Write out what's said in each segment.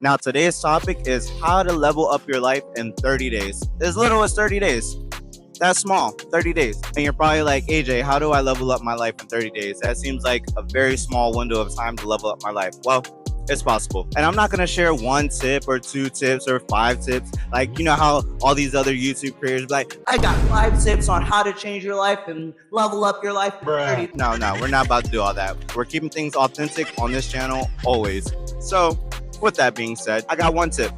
Now, today's topic is how to level up your life in 30 days. As little as 30 days. That's small, 30 days. And you're probably like, AJ, how do I level up my life in 30 days? That seems like a very small window of time to level up my life. Well, it's possible. And I'm not going to share one tip or two tips or 5 tips. Like, you know how all these other YouTube creators be like, I got 5 tips on how to change your life and level up your life in 30. No, we're not about to do all that. We're keeping things authentic on this channel always. So with that being said, I got one tip.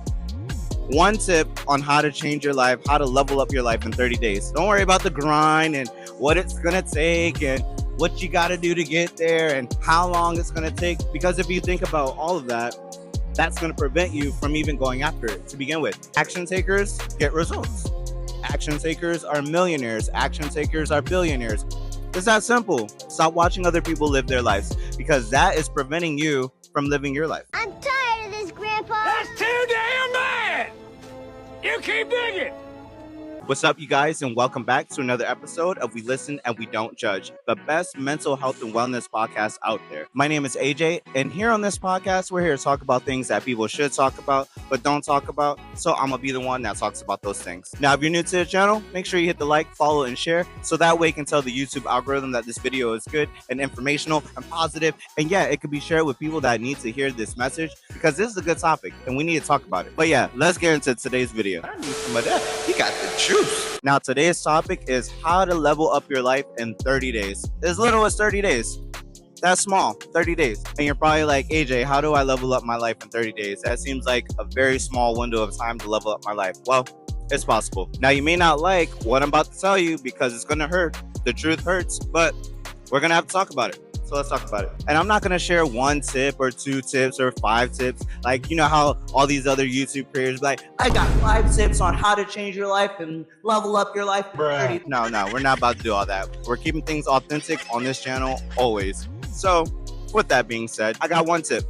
One tip on how to change your life, how to level up your life in 30 days. Don't worry about the grind and what it's gonna take and what you gotta do to get there and how long it's gonna take. Because if you think about all of that, that's gonna prevent you from even going after it to begin with. Action takers get results. Action takers are millionaires. Action takers are billionaires. It's that simple. Stop watching other people live their lives because that is preventing you from living your life. I'm tired of this, Grandpa. That's too damn bad! You keep digging! What's up, you guys, and welcome back to another episode of We Listen and We Don't Judge, the best mental health and wellness podcast out there. My name is AJ, and here on this podcast, we're here to talk about things that people should talk about, but don't talk about, so I'm going to be the one that talks about those things. Now, if you're new to the channel, make sure you hit the like, follow, and share, so that way you can tell the YouTube algorithm that this video is good and informational and positive, and yeah, it could be shared with people that need to hear this message, because this is a good topic, and we need to talk about it. But yeah, let's get into today's video. I need some of that. He got the juice. Now, today's topic is how to level up your life in 30 days. As little as 30 days. That's small, 30 days. And you're probably like, AJ, how do I level up my life in 30 days? That seems like a very small window of time to level up my life. Well, it's possible. Now, you may not like what I'm about to tell you because it's gonna hurt. The truth hurts, but we're gonna have to talk about it. So let's talk about it. And I'm not going to share one tip or 2 tips or 5 tips. Like, you know how all these other YouTube creators be like, I got 5 tips on how to change your life and level up your life in 30. No, we're not about to do all that. We're keeping things authentic on this channel always. So with that being said, I got one tip.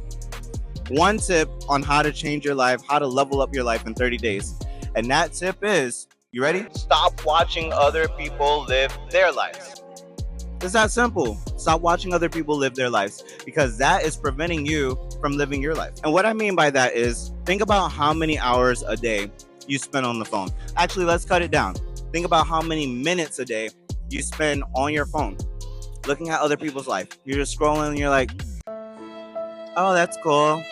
One tip on how to change your life, how to level up your life in 30 days. And that tip is, you ready? Stop watching other people live their lives. It's that simple. Stop watching other people live their lives because that is preventing you from living your life. And what I mean by that is, think about how many hours a day you spend on the phone. Actually, let's cut it down. Think about how many minutes a day you spend on your phone looking at other people's life. You're just scrolling and you're like, oh, that's cool.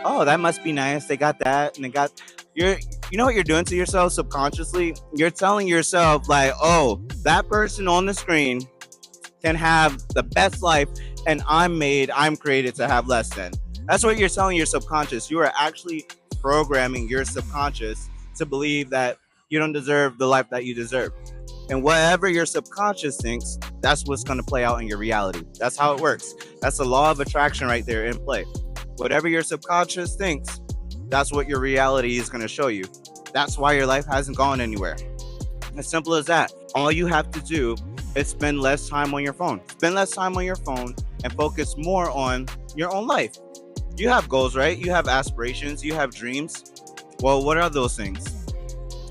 Oh, that must be nice. They got that and they got... You know what you're doing to yourself subconsciously? You're telling yourself like, oh, that person on the screen can have the best life and I'm created to have less than. That's what you're telling your subconscious. You are actually programming your subconscious to believe that you don't deserve the life that you deserve. And whatever your subconscious thinks, that's what's going to play out in your reality. That's how it works. That's the law of attraction right there in play. Whatever your subconscious thinks, that's what your reality is going to show you. That's why your life hasn't gone anywhere. As simple as that. All you have to do is spend less time on your phone. Spend less time on your phone and focus more on your own life. You have goals, right? You have aspirations, you have dreams. Well, what are those things?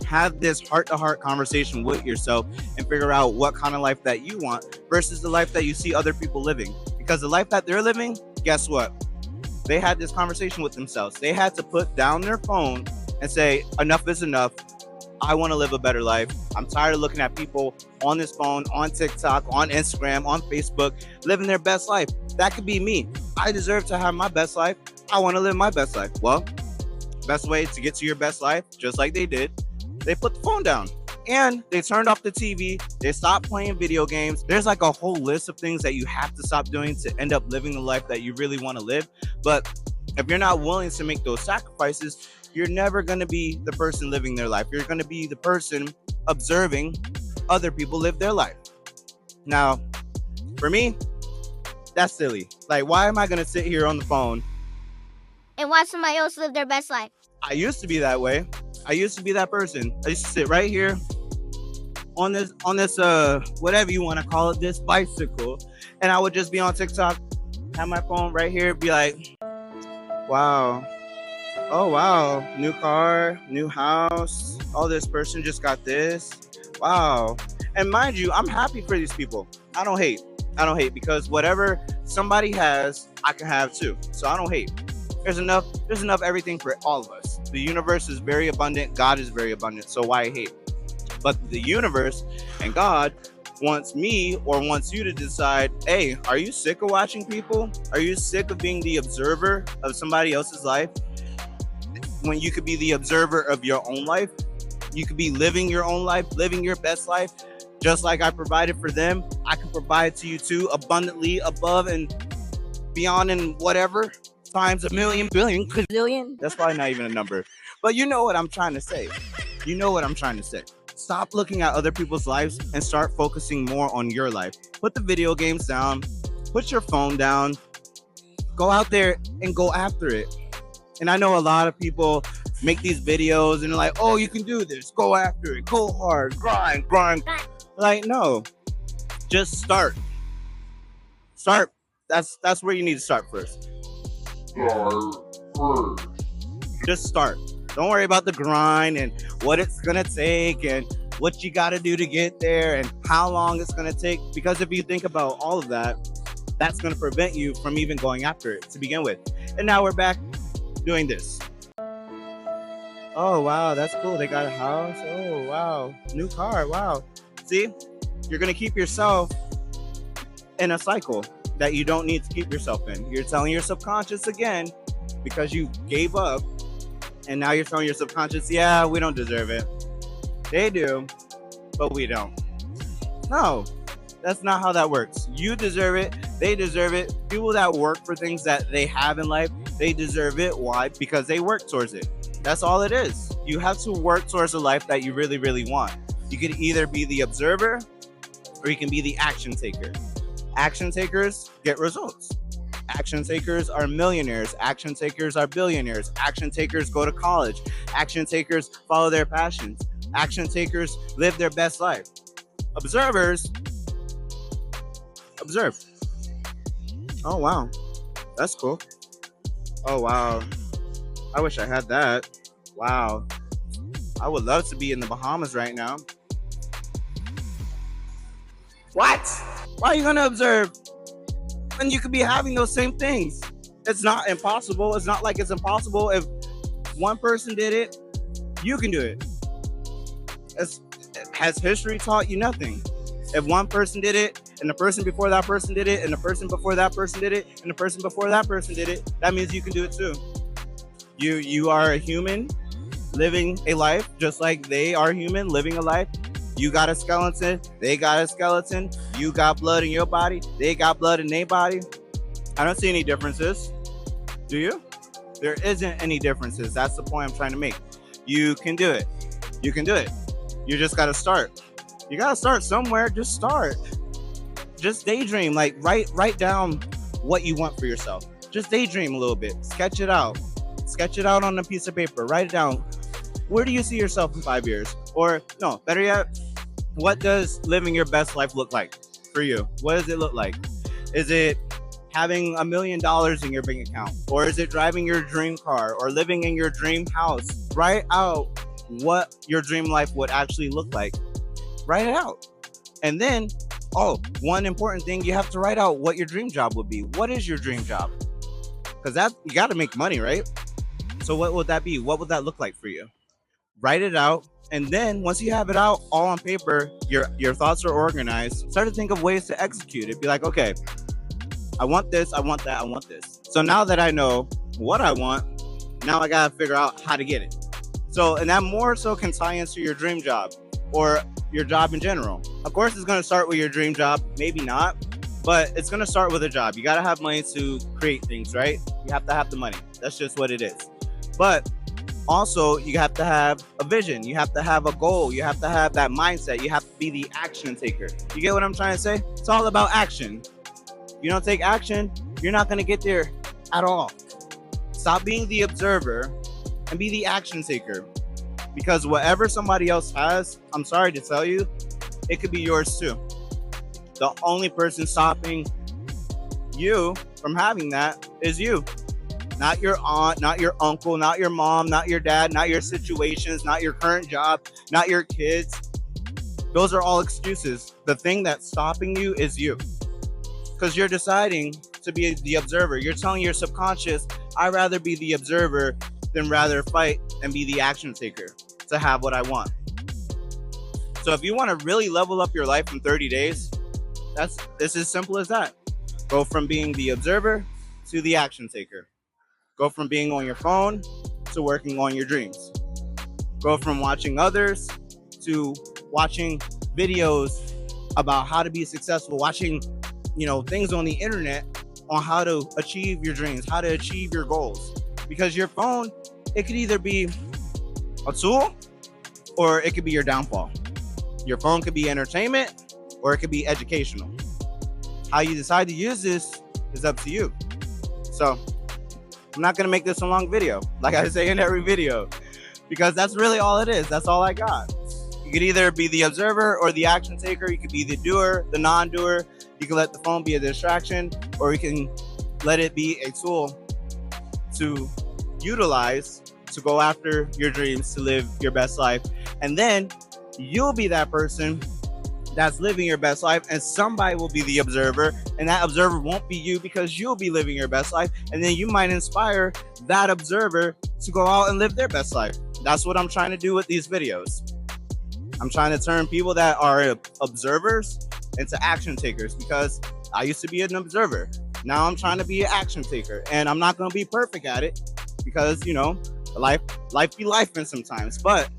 Have this heart-to-heart conversation with yourself and figure out what kind of life that you want versus the life that you see other people living. Because the life that they're living, guess what? They had this conversation with themselves. They had to put down their phone and say, enough is enough. I want to live a better life. I'm tired of looking at people on this phone, on TikTok, on Instagram, on Facebook, living their best life. That could be me. I deserve to have my best life. I want to live my best life. Well, best way to get to your best life, just like they did, they put the phone down and they turned off the TV. They stopped playing video games. There's like a whole list of things that you have to stop doing to end up living the life that you really want to live. But if you're not willing to make those sacrifices, you're never going to be the person living their life. You're going to be the person observing other people live their life. Now, for me, that's silly. Like, why am I going to sit here on the phone And watch somebody else live their best life? I used to be that way. I used to be that person. I used to sit right here on this whatever you want to call it, this bicycle, and I would just be on TikTok, have my phone right here, be like, wow. Oh, wow. New car, new house. Oh, this person just got this. Wow. And mind you, I'm happy for these people. I don't hate because whatever somebody has, I can have too. So I don't hate. There's enough everything for all of us. The universe is very abundant. God is very abundant. So why hate? But the universe and God wants me or wants you to decide, hey, are you sick of watching people? Are you sick of being the observer of somebody else's life when you could be the observer of your own life? You could be living your own life, living your best life. Just like I provided for them, I can provide to you too, abundantly, above and beyond, and whatever, times a million, billion, quadrillion. That's probably not even a number. But you know what I'm trying to say. You know what I'm trying to say. Stop looking at other people's lives and start focusing more on your life. Put the video games down. Put your phone down. Go out there and go after it. And I know a lot of people make these videos and they're like, oh, you can do this. Go after it. Go hard. Grind. Like, no. Just start. Start. That's where you need to start first. Just start. Don't worry about the grind and what it's gonna take and what you gotta do to get there and how long it's gonna take. Because if you think about all of that, that's gonna prevent you from even going after it to begin with. And now we're back doing this. Oh wow, that's cool. They got a house. Oh wow, new car. Wow. See, you're gonna keep yourself in a cycle that you don't need to keep yourself in. You're telling your subconscious again, because you gave up, and now you're telling your subconscious, yeah, we don't deserve it. They do, but we don't. No, that's not how that works. You deserve it. They deserve it. People that work for things that they have in life, they deserve it. Why? Because they work towards it. That's all it is. You have to work towards a life that you really, really want. You could either be the observer or you can be the action taker. Action takers get results. Action takers are millionaires. Action takers are billionaires. Action takers go to college. Action takers follow their passions. Action takers live their best life. Observers observe. Oh, wow. That's cool. Oh, wow. I wish I had that. Wow. I would love to be in the Bahamas right now. What? Why are you going to observe when you could be having those same things? It's not impossible. It's not like it's impossible. If one person did it, you can do it. Has history taught you nothing? If one person did it, and the person before that person did it, and the person before that person did it, and the person before that person did it, that means you can do it too. You are a human living a life just like they are human living a life. You got a skeleton, they got a skeleton. You got blood in your body, they got blood in their body. I don't see any differences. Do you? There isn't any differences. That's the point I'm trying to make. You can do it. You can do it. You just got to start. You got to start somewhere. Just start. Just daydream. Like write down what you want for yourself. Just daydream a little bit. Sketch it out. Sketch it out on a piece of paper. Write it down. Where do you see yourself in 5 years? Or no, better yet, what does living your best life look like for you? What does it look like? Is it having $1 million in your bank account? Or is it driving your dream car or living in your dream house? Write out what your dream life would actually look like. Write it out. And then, one important thing, you have to write out what your dream job would be. What is your dream job? Because that you got to make money, right? So what would that be? What would that look like for you? Write it out. And then once you have it out all on paper, your thoughts are organized. Start to think of ways to execute it. Be like, okay, I want this, I want that, I want this. So now that I know what I want, now I got to figure out how to get it. So, and that more so can tie into your dream job or your job in general. Of course, it's going to start with your dream job. Maybe not, but it's going to start with a job. You got to have money to create things, right? You have to have the money. That's just what it is. But also, you have to have a vision. You have to have a goal. You have to have that mindset. You have to be the action taker. You get what I'm trying to say? It's all about action. You don't take action, you're not going to get there at all. Stop being the observer and be the action taker. Because whatever somebody else has, I'm sorry to tell you, it could be yours too. The only person stopping you from having that is you. Not your aunt, not your uncle, not your mom, not your dad, not your situations, not your current job, not your kids. Those are all excuses. The thing that's stopping you is you. Because you're deciding to be the observer. You're telling your subconscious, I'd rather be the observer than rather fight and be the action taker to have what I want. So if you want to really level up your life in 30 days, it's as simple as that. Go from being the observer to the action taker. Go from being on your phone to working on your dreams. Go from watching others to watching videos about how to be successful, watching, things on the internet on how to achieve your dreams, how to achieve your goals. Because your phone, it could either be a tool or it could be your downfall. Your phone could be entertainment or it could be educational. How you decide to use this is up to you. So I'm not going to make this a long video, like I say in every video, because that's really all it is. That's all I got. You could either be the observer or the action taker. You could be the doer, the non-doer. You can let the phone be a distraction, or you can let it be a tool to utilize to go after your dreams, to live your best life. And then you'll be that person that's living your best life, and somebody will be the observer, and that observer won't be you because you'll be living your best life. And then you might inspire that observer to go out and live their best life. That's what I'm trying to do with these videos. I'm trying to turn people that are observers into action takers, because I used to be an observer. Now I'm trying to be an action taker, and I'm not going to be perfect at it because, life be lifing sometimes, but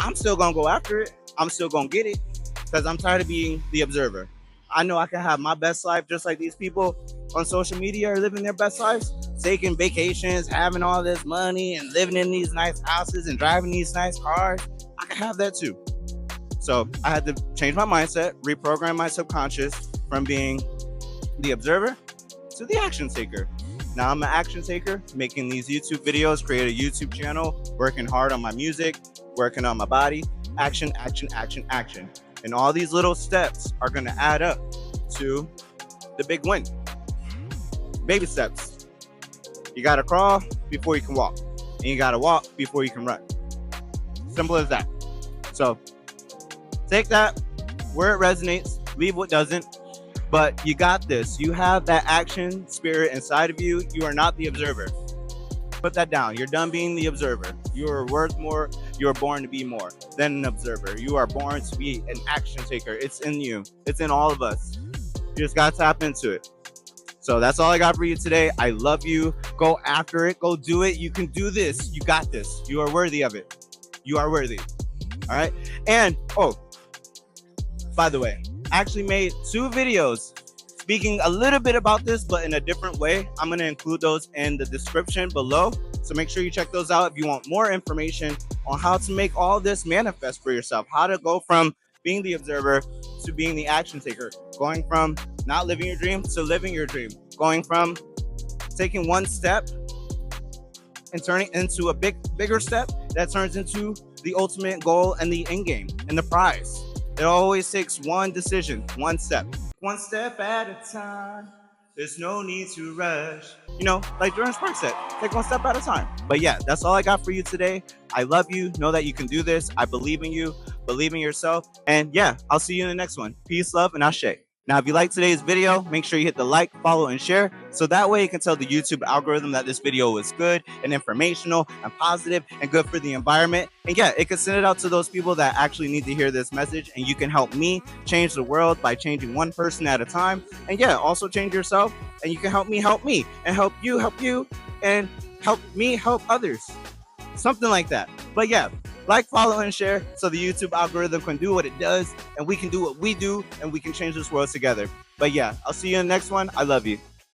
I'm still going to go after it. I'm still going to get it because I'm tired of being the observer. I know I can have my best life just like these people on social media are living their best lives, taking vacations, having all this money and living in these nice houses and driving these nice cars. I can have that too. So I had to change my mindset, reprogram my subconscious from being the observer to the action taker. Now I'm an action taker, making these YouTube videos, create a YouTube channel, working hard on my music, working on my body. Action, action, action, action. And all these little steps are going to add up to the big win. Baby steps. You got to crawl before you can walk. And you got to walk before you can run. Simple as that. So take that where it resonates, leave what doesn't. But you got this. You have that action spirit inside of you. You are not the observer. Put that down. You're done being the observer. You are worth more. You are born to be more than an observer. You are born to be an action taker. It's in you. It's in all of us. You just got to tap into it. So that's all I got for you today. I love you. Go after it. Go do it. You can do this. You got this. You are worthy of it. You are worthy. All right. And, by the way, I actually made 2 videos speaking a little bit about this, but in a different way. I'm going to include those in the description below. So make sure you check those out if you want more information on how to make all this manifest for yourself, how to go from being the observer to being the action taker, going from not living your dream to living your dream, going from taking one step and turning into a bigger step that turns into the ultimate goal and the end game and the prize. It always takes one decision, one step at a time. There's no need to rush. Like Jordan Sparks said, take one step at a time. But yeah, that's all I got for you today. I love you. Know that you can do this. I believe in you. Believe in yourself. And yeah, I'll see you in the next one. Peace, love, and ashe. Now, if you like today's video, make sure you hit the like, follow, and share. So that way you can tell the YouTube algorithm that this video was good and informational and positive and good for the environment. And yeah, it can send it out to those people that actually need to hear this message. And you can help me change the world by changing one person at a time. And yeah, also change yourself. And you can help me, and help you, and help me help others. Something like that. But yeah, like, follow, and share so the YouTube algorithm can do what it does, and we can do what we do, and we can change this world together. But yeah, I'll see you in the next one. I love you.